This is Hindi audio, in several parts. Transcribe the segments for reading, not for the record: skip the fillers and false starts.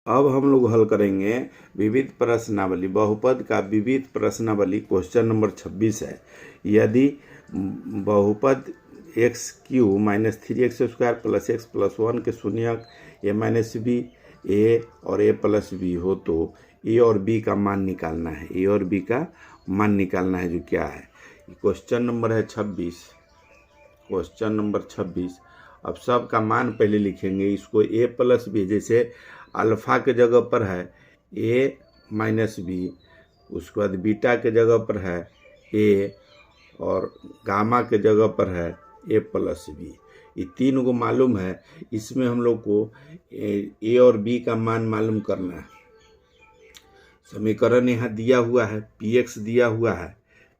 अब हम लोग हल करेंगे विविध प्रश्नावली, बहुपद का विविध प्रश्नावली। क्वेश्चन नंबर 26 है। यदि बहुपद x Q minus 3x² plus x plus 1 के शून्यक a माइनस बी, ए और a प्लस बी हो तो ए और बी का मान निकालना है। ए और बी का मान निकालना है, जो क्या है। क्वेश्चन नंबर है 26। Question number 26। अब सब का मान पहले लिखेंगे। इसको a प्लस बी, जैसे अल्फ़ा के जगह पर है a माइनस बी, उसके बाद बीटा के जगह पर है a और गामा के जगह पर है a प्लस बी। ये तीन को मालूम है। इसमें हम लोग को a और b का मान मालूम करना है। समीकरण यहाँ दिया हुआ है, px दिया हुआ है,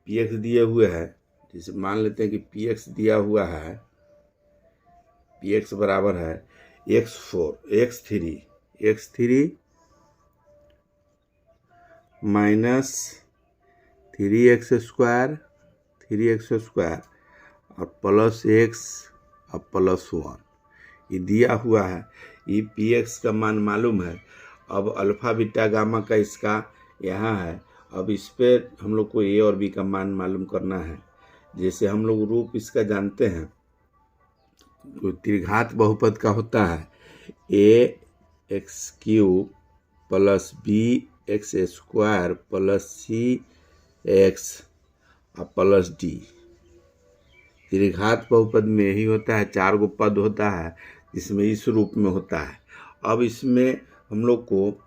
px दिए हुए है। जैसे मान लेते हैं कि px दिया हुआ है, px बराबर है x3 माइनस 3x² और प्लस x और प्लस 1, ये दिया हुआ है। ये px का मान मालूम है। अब अल्फ़ा बीटा गामा का इसका यहाँ है। अब इस पर हम लोग को a और b का मान मालूम करना है। जैसे हम लोग रूप इसका जानते हैं, तो त्रिघात बहुपद का होता है ax³ plus bx² plus cx और प्लस d। त्रिघात बहुपद में यही होता है, 4 गो पद होता है, जिसमें इस रूप में होता है। अब इसमें हम लोग को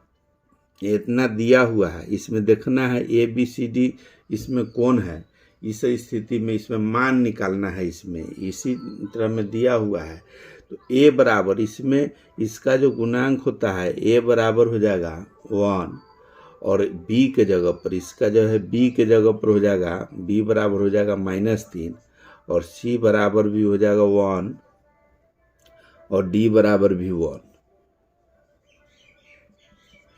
इतना दिया हुआ है, इसमें देखना है a b c d इसमें कौन है। इस स्थिति में इसमें मान निकालना है। इसमें इसी तरह में दिया हुआ है, तो a बराबर, इसमें इसका जो गुणांक होता है a बराबर हो जाएगा 1 और b के जगह पर इसका जो है b के जगह पर हो जाएगा, b बराबर हो जाएगा -3 और c बराबर भी हो जाएगा 1 और d बराबर भी 1।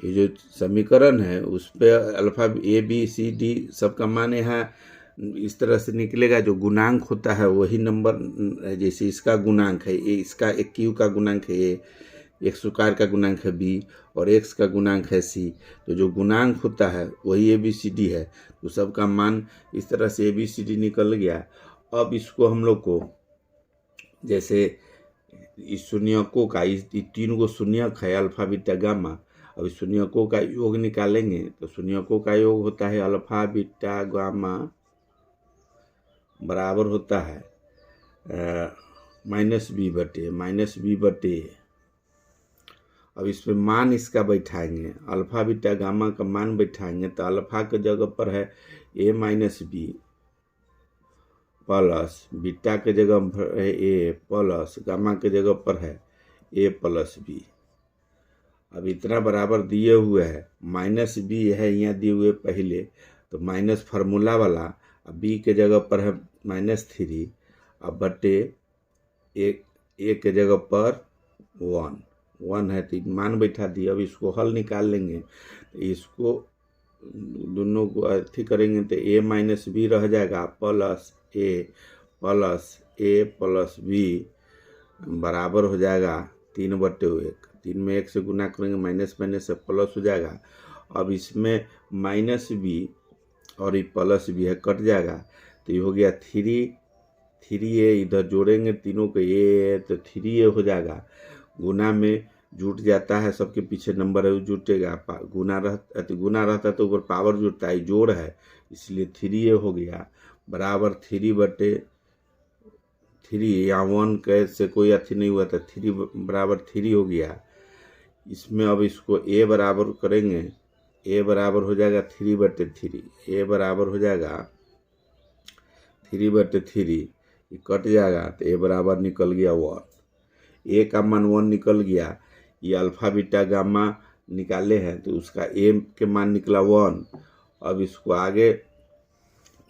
ये जो समीकरण है उस पे alpha a b c d सबका मान यहाँ इस तरह से निकलेगा। जो गुणांक होता है वही नंबर, जैसे इसका गुणांक है ए, इसका एक क्यू का गुणांक है ए, x² का गुणांक है b और x का गुणांक है c। तो जो गुणांक होता है वही a b c d है। तो सबका मान इस तरह से a b c d निकल गया। अब इसको हम लोग को, जैसे इस शून्यकों का, इस 3 गो शून्यक है अल्फ़ा बीटा गामा। अब इस शून्यकों का योग निकालेंगे तो शून्यकों का योग होता है अल्फ़ा बीटा गामा बराबर होता है -b/। अब इसमें मान इसका बैठाएंगे, अल्फ़ा बीटा गामा का मान बैठाएंगे तो अल्फ़ा के जगह पर है a minus B plus beta के जगह पर है a प्लस गामा के जगह पर है a प्लस बी। अब इतना बराबर दिए हुए है, -b है यहाँ दिए हुए पहले, तो माइनस फार्मूला वाला, अब b के जगह पर है -3 अब बटे a के जगह पर 1 है, तो मान बैठा दिया। अब इसको हल निकाल लेंगे, तो इसको दोनों को अथी करेंगे तो a माइनस बी रह जाएगा प्लस a प्लस b बराबर हो जाएगा 3/1। 3 में 1 से गुना करेंगे, माइनस से प्लस हो जाएगा। अब इसमें -b और ये +b है, कट जाएगा, तो ये हो गया 3a, इधर जोड़ेंगे तीनों को a तो 3a हो जाएगा। गुना में जुट जाता है, सबके पीछे नंबर है वो जुटेगा। गुना रहता तो ऊपर पावर जुटता है, जोड़ है इसलिए 3a हो गया बराबर 3/3। या 1 कैसे कोई अथी नहीं हुआ था, 3 बराबर 3 हो गया। इसमें अब इसको a बराबर करेंगे, a बराबर हो जाएगा 3/3, a बराबर हो जाएगा 3/3, ये कट जाएगा तो a बराबर निकल गया 1। a का मान 1 निकल गया। ये अल्फ़ा बीटा गामा निकाले हैं तो उसका a के मान निकला 1। अब इसको आगे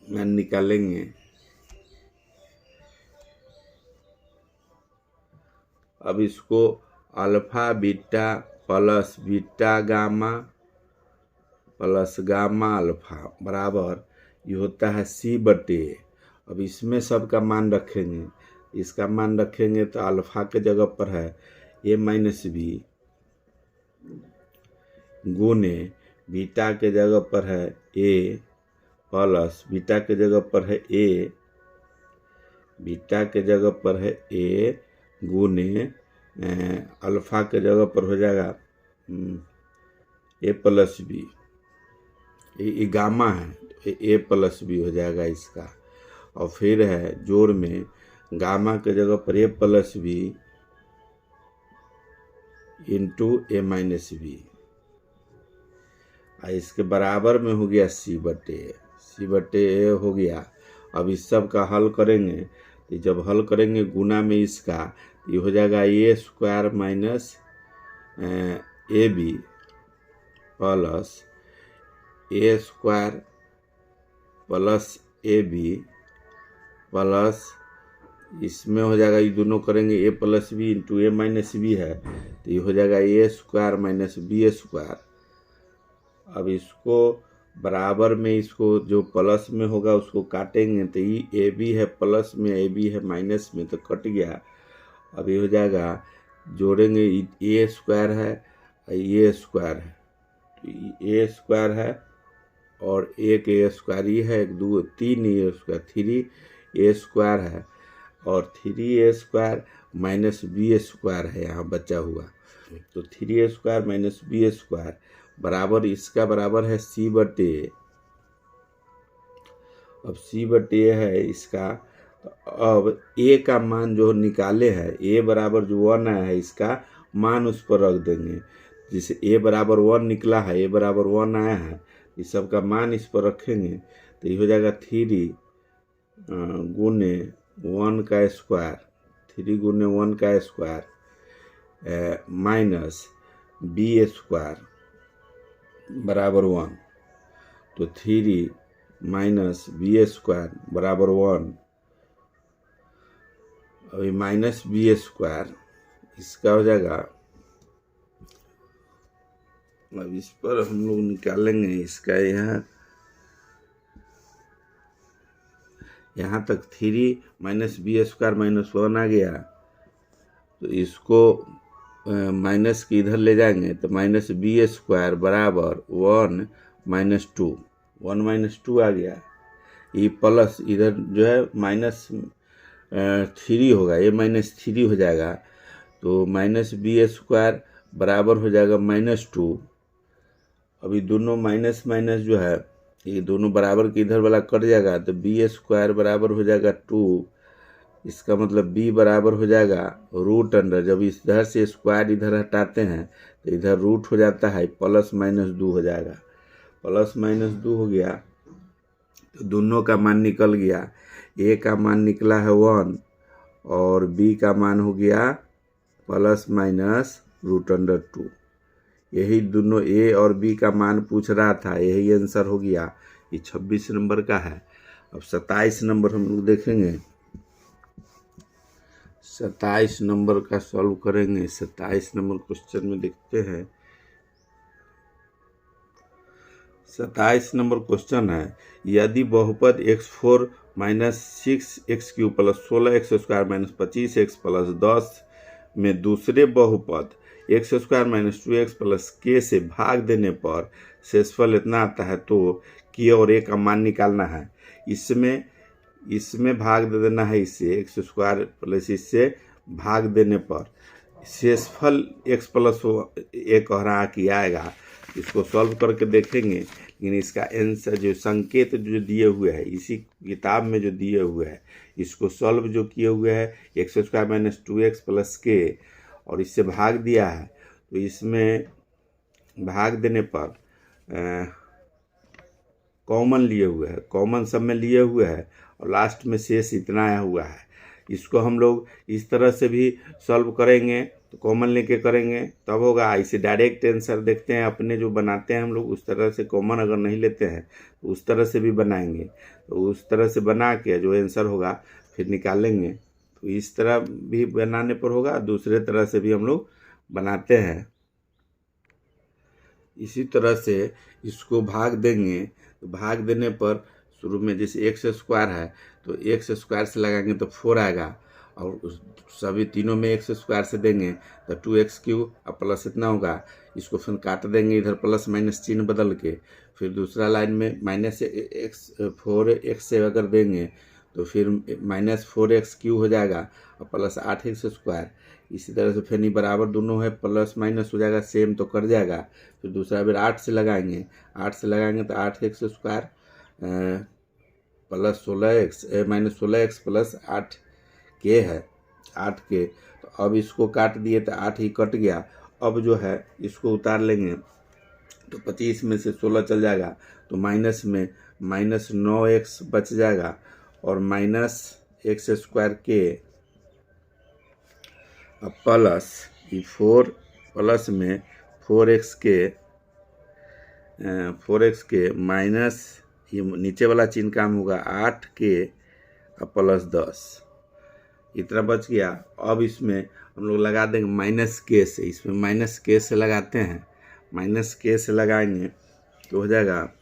मान निकालेंगे, अब इसको alpha beta plus beta gamma plus gamma alpha बराबर ये होता है c/a। अब इसमें सबका मान रखेंगे, इसका मान रखेंगे तो अल्फ़ा के जगह पर है a माइनस बी गुने बीटा के जगह पर है ए प्लस बीटा के जगह पर है ए, बीटा के जगह पर है ए गुने अल्फा के जगह पर हो जाएगा ए प्लस बी, ये गामा है तो ए प्लस बी हो जाएगा इसका। और फिर है जोड़ में गामा के जगह पर ए plus B into A minus B, इसके बराबर में हो गया सी बटे ए हो गया। अब इस सब का हल करेंगे तो जब हल करेंगे गुना में इसका तो ये हो जाएगा A square minus A B plus A square plus A B plus इसमें हो जाएगा, ये दोनों करेंगे A plus B into A minus B है तो ये हो जाएगा A square minus B square. अब इसको बराबर में इसको जो प्लस में होगा उसको काटेंगे तो ये ए बी है प्लस में, ए बी है माइनस में तो कट गया। अब ये हो जाएगा जोड़ेंगे ए स्क्वायर है ए स्क्वायर है, ए स्क्वायर है और एक ए स्क्वायर ये है, एक दो तीन ए स्क्वायर थ्री ए स्क्वायर है और थ्री ए स्क्वायर माइनस बी स्क्वायर है यहाँ बचा हुआ, तो थ्री ए स्क्वायर माइनस बी स्क्वायर बराबर इसका बराबर है सी बटे। अब सी बटे है इसका, अब ए का मान जो निकाले हैं ए बराबर जो 1 आया है इसका मान उस पर रख देंगे, जिसे ए बराबर 1 निकला है, ए बराबर 1 आया है, इस सब का मान इस पर रखेंगे तो ये हो जाएगा 3 गुने 1 का स्क्वायर, 3 गुने 1 का स्क्वायर माइनस बी स्क्वायर बराबर 1, तो 3 माइनस बी स्क्वायर बराबर 1। अभी माइनस बी स्क्वायर इसका हो जाएगा, अब इस पर हम लोग निकालेंगे इसका यहाँ तक 3 माइनस बी स्क्वायर माइनस 1 आ गया, तो इसको माइनस के इधर ले जाएंगे तो माइनस बी स्क्वायर बराबर 1 माइनस 2, 1 माइनस 2 आ गया। ये प्लस इधर जो है माइनस 3 होगा, ये माइनस 3 हो जाएगा, तो माइनस बी स्क्वायर बराबर हो जाएगा माइनस 2। अभी दोनों माइनस माइनस जो है ये दोनों बराबर के इधर वाला कट जाएगा तो बी स्क्वायर बराबर हो जाएगा 2, इसका मतलब बी बराबर हो जाएगा रूट अंडर, जब इधर से स्क्वायर इधर हटाते हैं तो इधर रूट हो जाता है, प्लस माइनस 2 हो जाएगा, प्लस माइनस 2 हो गया तो दोनों का मान निकल गया, ए का मान निकला है 1 और बी का मान हो गया प्लस माइनस रूट अंडर 2। यही दोनों ए और बी का मान पूछ रहा था, यही आंसर हो गया। ये 26 नंबर का है। अब 27 नंबर हम लोग देखेंगे, 27 नंबर का सॉल्व करेंगे। 27 नंबर क्वेश्चन में देखते हैं, 27 नंबर क्वेश्चन है, यदि बहुपद x4 minus 6x³ plus 16x² minus 25x plus 10 में दूसरे बहुपद x² minus 2x plus k से भाग देने पर शेषफल इतना आता है, तो k और a का मान निकालना है। इसमें भाग दे देना है, इससे x² प्लस इससे भाग देने पर शेषफल x प्लस a कह रहा कि आएगा। इसको सॉल्व करके देखेंगे, लेकिन इसका आंसर जो संकेत जो दिए हुए हैं इसी किताब में जो दिए हुए हैं, इसको सॉल्व जो किए हुए हैं x² minus 2x plus k और इससे भाग दिया है, तो इसमें भाग देने पर कॉमन लिए हुए हैं, कॉमन सब में लिए हुए हैं और लास्ट में शेष इतना आया हुआ है। इसको हम लोग इस तरह से भी सॉल्व करेंगे, तो कॉमन लेके करेंगे तब होगा। इसे डायरेक्ट आंसर देखते हैं अपने जो बनाते हैं हम लोग, उस तरह से कॉमन अगर नहीं लेते हैं तो उस तरह से भी बनाएंगे, तो उस तरह से बना के जो आंसर होगा फिर निकालेंगे। तो इस तरह भी बनाने पर होगा, दूसरे तरह से भी हम लोग बनाते हैं। इसी तरह से इसको भाग देंगे, तो भाग देने पर शुरू में जैसे x² है तो x² से लगाएंगे तो 4 आएगा, और सभी तीनों में एक्स स्क्वायर से देंगे तो 2x³ और प्लस इतना होगा। इसको फिर काट देंगे इधर प्लस माइनस चिन्ह बदल के। फिर दूसरा लाइन में -4x से अगर देंगे तो फिर -4x³ हो जाएगा और प्लस 8x²। इसी तरह से फिर नहीं बराबर दोनों है, प्लस माइनस हो जाएगा, सेम तो कर जाएगा। फिर दूसरा फिर 8 से लगाएंगे, 8 से लगाएंगे तो 8x² plus 16x -16x plus 8k है 8k। तो अब इसको काट दिए तो 8 ही कट गया। अब जो है इसको उतार लेंगे तो 25 में से 16 चल जाएगा तो माइनस में -9x बच जाएगा और -x² प्लस 4 प्लस में 4x के माइनस ये नीचे वाला चिन्ह काम होगा 8k प्लस 10 इतना बच गया। अब इसमें हम लोग लगा देंगे -k से, इसमें -k से लगाते हैं, -k से लगाएंगे तो हो जाएगा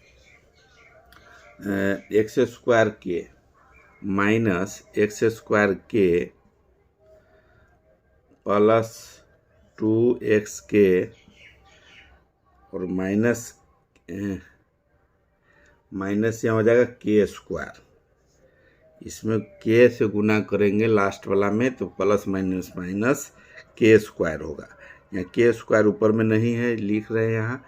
x² minus x² plus 2x और माइनस यहाँ हो जाएगा k²। इसमें k से गुना करेंगे लास्ट वाला में तो प्लस माइनस माइनस k² होगा। यहाँ k² ऊपर में नहीं है, लिख रहे हैं यहाँ,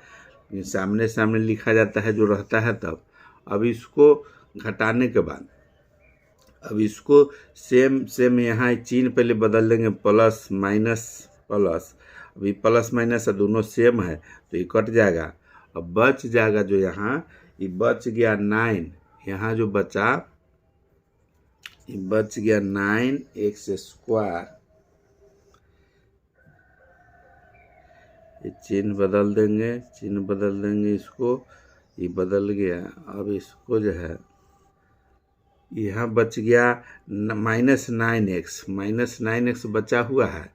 सामने सामने लिखा जाता है जो रहता है तब। अब इसको घटाने के बाद अब इसको सेम यहाँ चिन्ह पहले बदल देंगे, प्लस माइनस प्लस। अभी प्लस माइनस दोनों सेम है तो ये कट जाएगा। अब बच जाएगा जो यहाँ ये बच गया 9, यहाँ जो बचा ये बच गया 9x²। ये चिन्ह बदल देंगे इसको, ये बदल गया। अब इसको जो है यहाँ बच गया -9x बचा हुआ है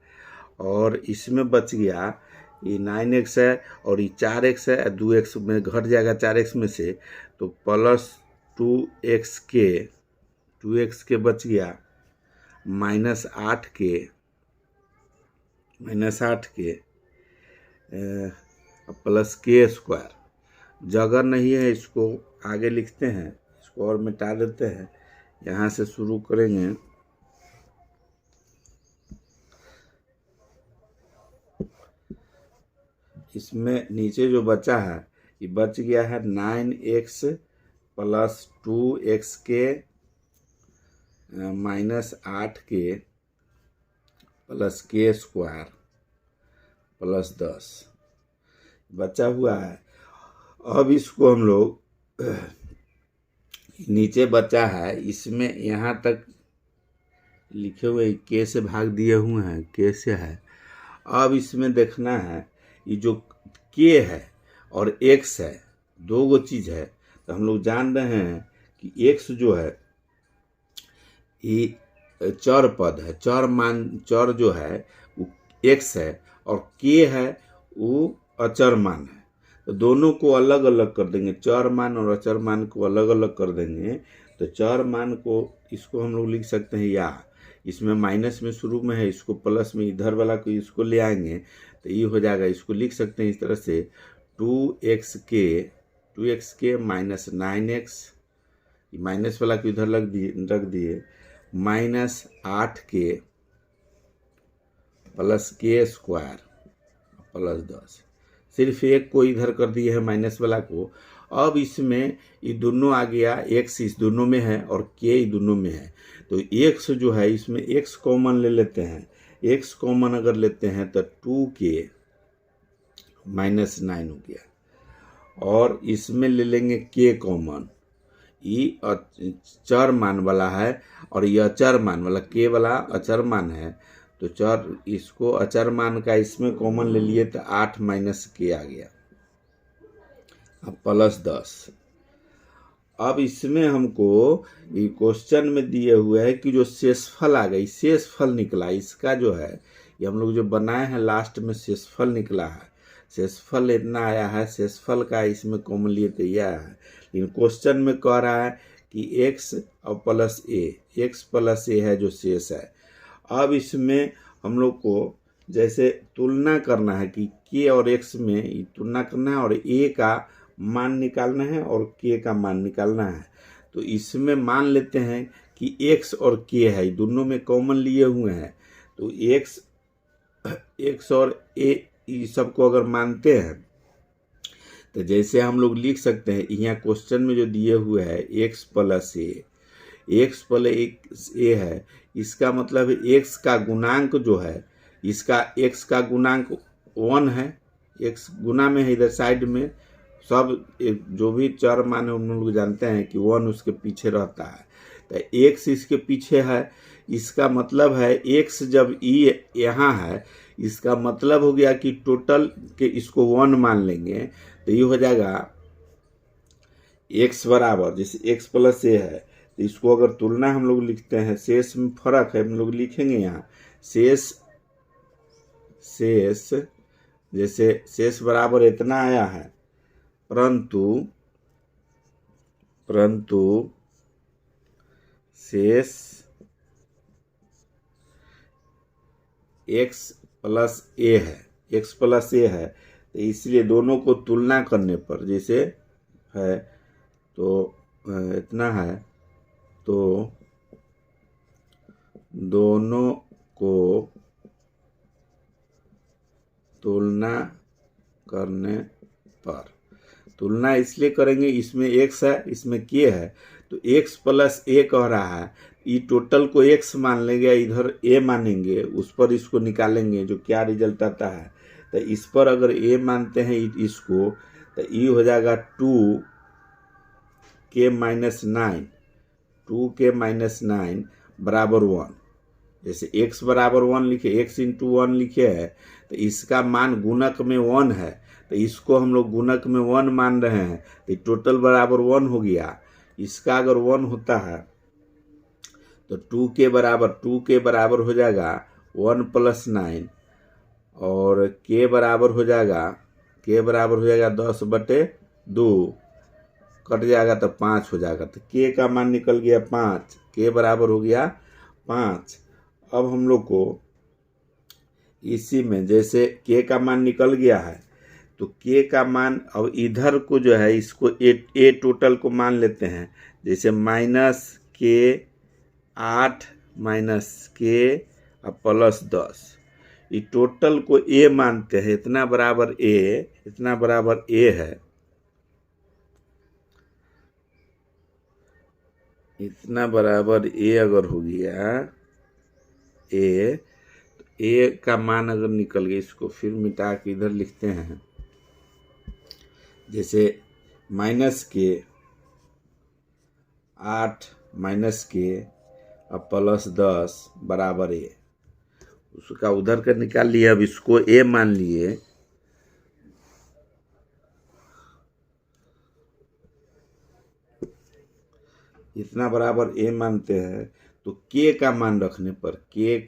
और इसमें बच गया ये 9x है और ये 4x है, 2x में घट जाएगा 4x में से तो प्लस 2x बच गया -8k प्लस k²। जगह नहीं है, इसको आगे लिखते हैं, इसको और मिटा देते हैं, यहाँ से शुरू करेंगे। इसमें नीचे जो बचा है ये बच गया है 9x plus 2xk minus 8k plus k² plus 10 बचा हुआ है। अब इसको हम लोग नीचे बचा है इसमें यहाँ तक लिखे हुए k से भाग दिए हुए हैं, k से है। अब इसमें देखना है ये जो k है और x है, दो गो चीज़ है। तो हम लोग जान रहे हैं कि x जो है ये चर पद है, चर जो है वो x है और k है वो अचर मान है। तो दोनों को अलग अलग कर देंगे, चर मान और अचर मान को अलग अलग कर देंगे। तो चर मान को इसको हम लोग लिख सकते हैं या इसमें माइनस में शुरू में है, इसको प्लस में इधर वाला को इसको ले आएंगे तो ये हो जाएगा। इसको लिख सकते हैं इस तरह से 2xk माइनस 9x, माइनस वाला को इधर रख दिए minus 8k plus k² plus 10। सिर्फ एक को इधर कर दिए है माइनस वाला को। अब इसमें ये दोनों आ गया, x इस दोनों में है और k ये दोनों में है। तो x जो है इसमें x कॉमन ले लेते हैं, x कॉमन अगर लेते हैं तो 2k माइनस 9 हो गया। और इसमें ले लेंगे k कॉमन, ये चर मान वाला है और ये अचर मान वाला, k वाला अचर मान है तो चर इसको अचर मान का इसमें कॉमन ले लिए तो 8 माइनस k आ गया। अब प्लस 10। अब इसमें हमको ये क्वेश्चन में दिए हुए है कि जो शेषफल आ गई, शेषफल निकला, इसका जो है ये हम लोग जो बनाए हैं लास्ट में शेषफल निकला है। शेषफल इतना आया है, शेषफल का इसमें कॉमन लिए तो यह है। लेकिन क्वेश्चन में कह रहा है कि x और plus a, x plus a है जो शेष है। अब इसमें हम लोग को जैसे तुलना करना है कि के और एक्स में तुलना करना है और ए का मान निकालना है और के का मान निकालना है। तो इसमें मान लेते हैं कि एक्स और के है, दोनों में कॉमन लिए हुए हैं। तो एक्स और ए सबको अगर मानते हैं तो जैसे हम लोग लिख सकते हैं, यहाँ क्वेश्चन में जो दिए हुए है एक्स प्लस ए है, इसका मतलब एक्स का गुणांक जो है, इसका एक्स का गुणांक 1 है, एक्स गुना में है इधर साइड में, सब जो भी चर मान हम लोग जानते हैं कि 1 उसके पीछे रहता है। तो एक्स इसके पीछे है, इसका मतलब है एक्स जब ई यहाँ है, इसका मतलब हो गया कि टोटल के इसको 1 मान लेंगे तो ये हो जाएगा एक्स बराबर, जैसे एक्स प्लस ए है तो इसको अगर तुलना हम लोग लिखते हैं, शेष में फर्क है, हम लोग लिखेंगे यहाँ शेष जैसे शेष बराबर इतना आया है, परंतु शेष एक्स प्लस ए है, तो इसलिए दोनों को तुलना करने पर जैसे है तो इतना है, तो दोनों को तुलना करने पर, तुलना इसलिए करेंगे, इसमें एक्स है इसमें के है, तो एक्स प्लस ए कह रहा है, ये टोटल को एक्स मान लेंगे, इधर ए मानेंगे, उस पर इसको निकालेंगे जो क्या रिजल्ट आता है। तो इस पर अगर ए मानते हैं इसको, तो ये हो जाएगा 2k माइनस 9 बराबर 1। जैसे x बराबर 1 लिखे, x इंटू 1 लिखे है, तो इसका मान गुणक में 1 है, तो इसको हम लोग गुणक में 1 मान रहे हैं, तो टोटल बराबर 1 हो गया। इसका अगर 1 होता है तो 2k बराबर हो जाएगा 1 प्लस 9, और k बराबर हो जाएगा 10/2, कट जाएगा तो 5 हो जाएगा, तो k का मान निकल गया 5, k बराबर हो गया 5। अब हम लोग को इसी में जैसे k का मान निकल गया है, तो k का मान अब इधर को जो है इसको ए टोटल को मान लेते हैं, जैसे -k8 -k प्लस 10, ये टोटल को a मानते हैं, इतना बराबर a है, इतना बराबर a अगर हो गया a, तो a का मान अगर निकल गया, इसको फिर मिटा के इधर लिखते हैं, जैसे -k8 -k प्लस 10 बराबर a, उसका उधर का निकाल लिए, अब इसको a मान लिए, इतना बराबर a मानते हैं, तो k का मान रखने पर k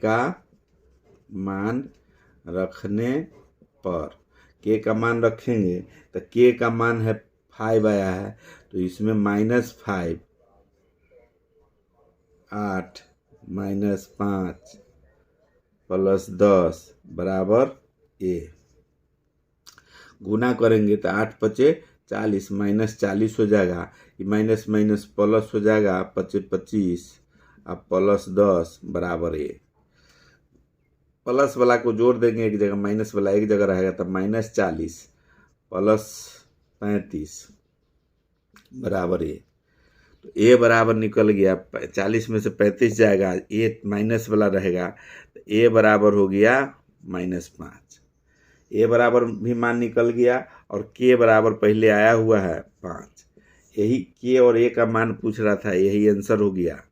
का मान रखेंगे तो k का मान है 5 आया है, तो इसमें -5 8 -5 प्लस 10 बराबर a, गुना करेंगे तो 8 पचे 40 -40 हो जाएगा, ये माइनस माइनस प्लस हो जाएगा, 25 अब प्लस 10 बराबर a, प्लस वाला को जोड़ देंगे एक जगह, माइनस वाला एक जगह रहेगा, तब -40 प्लस 35 बराबर a, तो a बराबर निकल गया, 40 में से 35 जाएगा, a माइनस वाला रहेगा, तो a बराबर हो गया -5, a बराबर भी मान निकल गया, और k बराबर पहले आया हुआ है 5, यही k और a का मान पूछ रहा था, यही आंसर हो गया।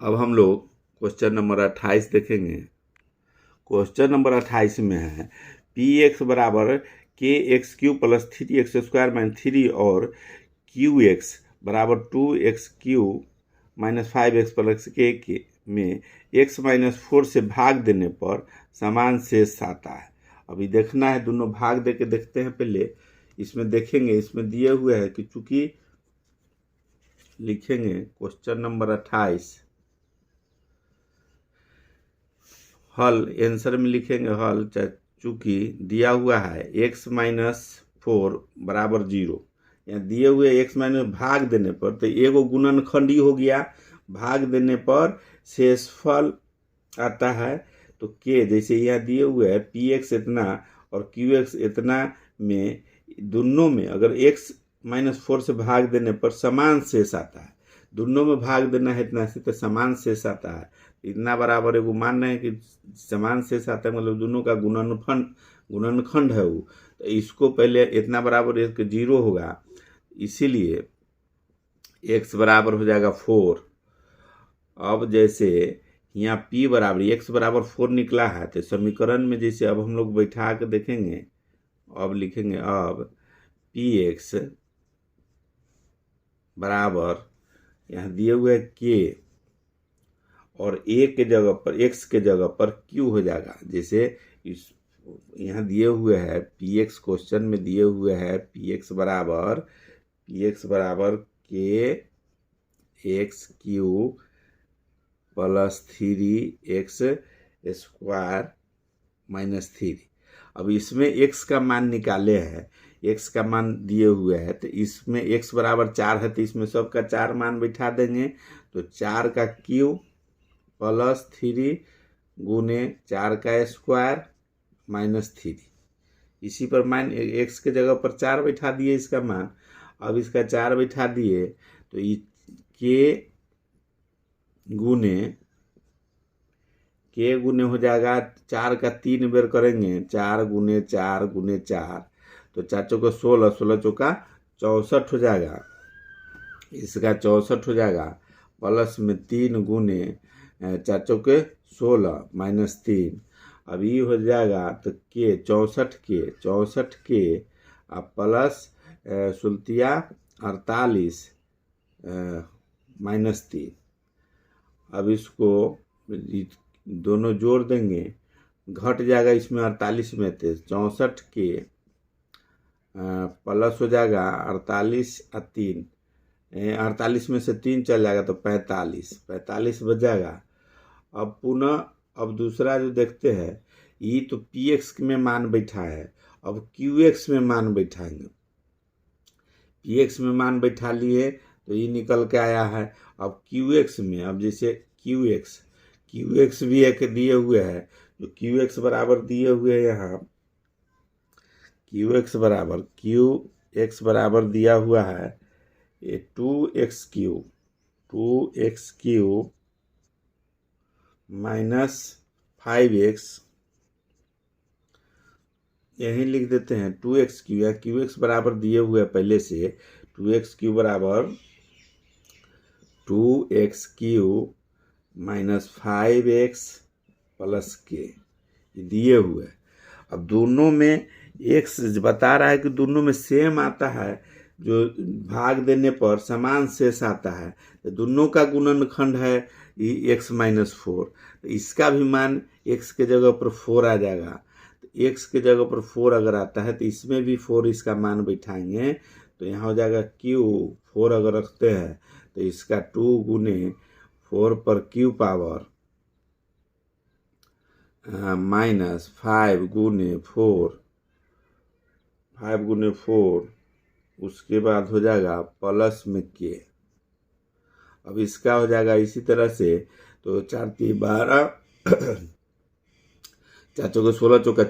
अब हम लोग क्वेश्चन नंबर 28 देखेंगे। क्वेश्चन नंबर 28 में है px बराबर kx³ प्लस 3x² - 3 और qx बराबर 2x³ - 5x प्लस k में x - 4 से भाग देने पर समान शेष आता है। अभी देखना है, दोनों भाग दे के देखते हैं पहले, इसमें देखेंगे, इसमें दिए हुए है कि चूंकि लिखेंगे क्वेश्चन नंबर 28, हल आंसर में लिखेंगे हल, चूंकि दिया हुआ है x-4 बराबर 0, यहाँ दिए हुए x माइनस भाग देने पर तो एगो गुणनखंड हो गया, भाग देने पर शेषफल आता है। तो के जैसे यहाँ दिए हुए है px इतना और qx इतना में दोनों में अगर x-4 से भाग देने पर समान शेष आता है, दोनों में भाग देना है इतना से तो समान शेष आता है। इतना बराबर एगो मान रहे हैं कि समान शेष आता है, मतलब दोनों का गुणनखंड है वो, तो इसको पहले इतना बराबर एक 0 होगा, इसीलिए x बराबर हो जाएगा 4। अब जैसे यहाँ p बराबर x बराबर 4 निकला है, तो समीकरण में जैसे अब हम लोग बैठा के देखेंगे, अब लिखेंगे अब px बराबर यहाँ दिए हुए k और a के जगह पर x के जगह पर q हो जाएगा। जैसे इस यहाँ दिए हुए है px, क्वेश्चन में दिए हुए है px बराबर k x q plus 3x square minus 3। अब इसमें x का मान निकाले हैं, x का मान दिए हुए है, तो इसमें x बराबर 4 है, तो इसमें सबका 4 मान बैठा देंगे, तो 4 का क्यूब प्लस 3 गुने 4 का स्क्वायर माइनस 3। इसी पर मान x के जगह पर 4 बैठा दिए इसका मान, अब इसका 4 बैठा दिए तो ये k गुने हो जाएगा 4 का 3 बेर करेंगे, 4 गुने 4 गुने 4, तो 4 चौका 16, 16 चौका 64 हो जाएगा, इसका 64 हो जाएगा, प्लस में 3 गुने 4 चौके 16 माइनस 3। अब ये हो जाएगा तो के 64 के अब प्लस सुल्तिया 48 माइनस 3। अब इसको दोनों जोड़ देंगे, घट जाएगा इसमें 48 में, थे 64 के प्लस हो जाएगा 48 और 3, 48 में से 3 चल जाएगा तो 45 बच जाएगा। अब पुनः अब दूसरा जो देखते हैं, ये तो px में मान बैठा है, अब qx में मान बैठाएंगे। px में मान बैठा लिए तो ये निकल के आया है। अब qx में, अब जैसे qx भी एक दिए हुए है, जो qx बराबर दिए हुए है, यहाँ qx बराबर दिया हुआ है ये 2x क्यूब माइनस 5x, यहीं लिख देते हैं 2x क्यूब, या qx बराबर दिए हुए पहले से 2x क्यूब बराबर 2x cube minus 5x plus के दिए हुए। अब दोनों में x बता रहा है कि दोनों में सेम आता है, जो भाग देने पर समान शेष आता है, तो दोनों का गुणनखंड है ये x-4, तो इसका भी मान x के जगह पर 4 आ जाएगा। तो x के जगह पर 4 अगर आता है तो इसमें भी 4 इसका मान बैठाएंगे, तो यहाँ हो जाएगा q 4 अगर रखते हैं तो इसका 2 गुने 4 पर q पावर माइनस 5 गुने 4, उसके बाद हो जाएगा प्लस में के। अब इसका हो जाएगा इसी तरह से, तो 4 3 12 4 चौके 16 चौका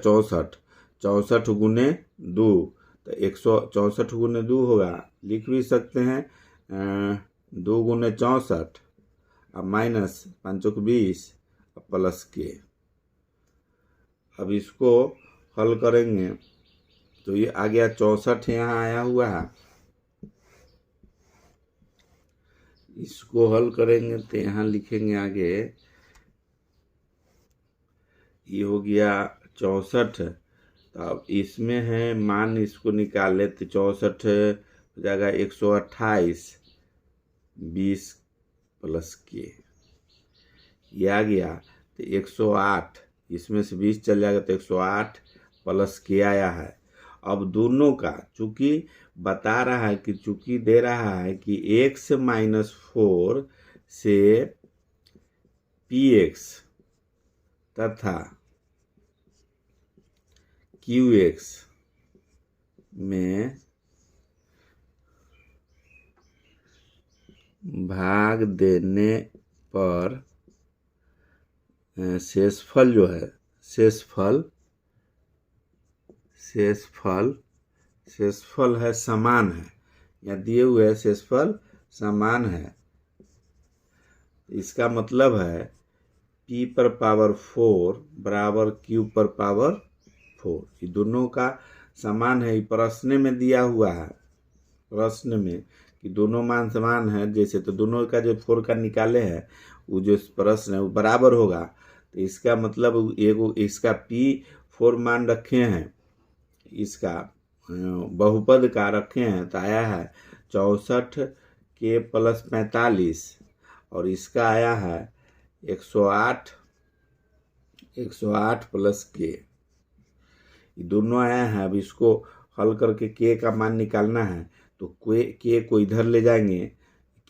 64 गुने 2, तो 164 गुने 2 होगा, लिख भी सकते हैं 2 गुने 64 अब माइनस 5 चौक 20 प्लस के। अब इसको हल करेंगे तो ये आ गया 64 यहाँ आया हुआ है, इसको हल करेंगे तो यहाँ लिखेंगे आगे, ये हो गया 64। तो अब इसमें है मान, इसको निकाले तो 64 हो जाएगा 128 20 प्लस के, ये आ गया तो 108, इसमें से 20 चल जाएगा तो 108 प्लस के आया है। अब दोनों का चूंकि बता रहा है कि चूंकि दे रहा है कि x-4 से px तथा QX में भाग देने पर शेषफल जो है शेषफल है समान है, या दिए हुए शेषफल समान है। इसका मतलब है P पर पावर 4 बराबर Q पर पावर 4, ये दोनों का समान है। ये प्रश्न में दिया हुआ है, प्रश्न में कि दोनों मान समान है जैसे, तो दोनों का जो 4 का निकाले हैं वो जो प्रश्न है वो बराबर होगा। तो इसका मतलब एगो इसका P4 मान रखे हैं, इसका बहुपद का रखे हैं, तो आया है 64K + 45, और इसका आया है 108 + K, ये दोनों आया है। अब इसको हल करके K का मान निकालना है, तो K को इधर ले जाएंगे,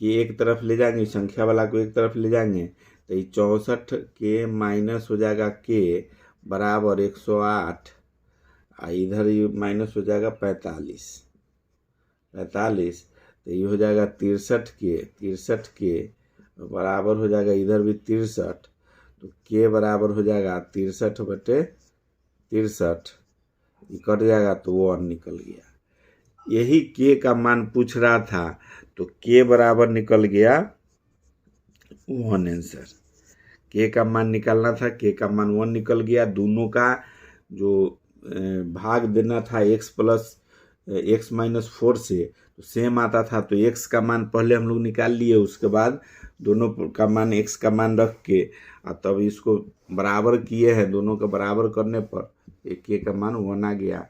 K एक तरफ ले जाएंगे, संख्या वाला को एक तरफ ले जाएंगे, तो ये 64K माइनस हो जाएगा K बराबर 108, इधर ये माइनस हो जाएगा 45, तो ये हो जाएगा 63K बराबर हो जाएगा, इधर भी 63, तो K बराबर हो जाएगा 63/63, कट जाएगा तो 1 निकल गया। यही K का मान पूछ रहा था, तो K बराबर निकल गया 1 आंसर। K का मान निकालना था, K का मान 1 निकल गया। दोनों का जो भाग देना था x - 4 से, तो सेम आता था, तो x का मान पहले हम लोग निकाल लिए, उसके बाद दोनों का मान x का मान रख के तब इसको बराबर किए हैं। दोनों का बराबर करने पर K का मान 1 आ गया।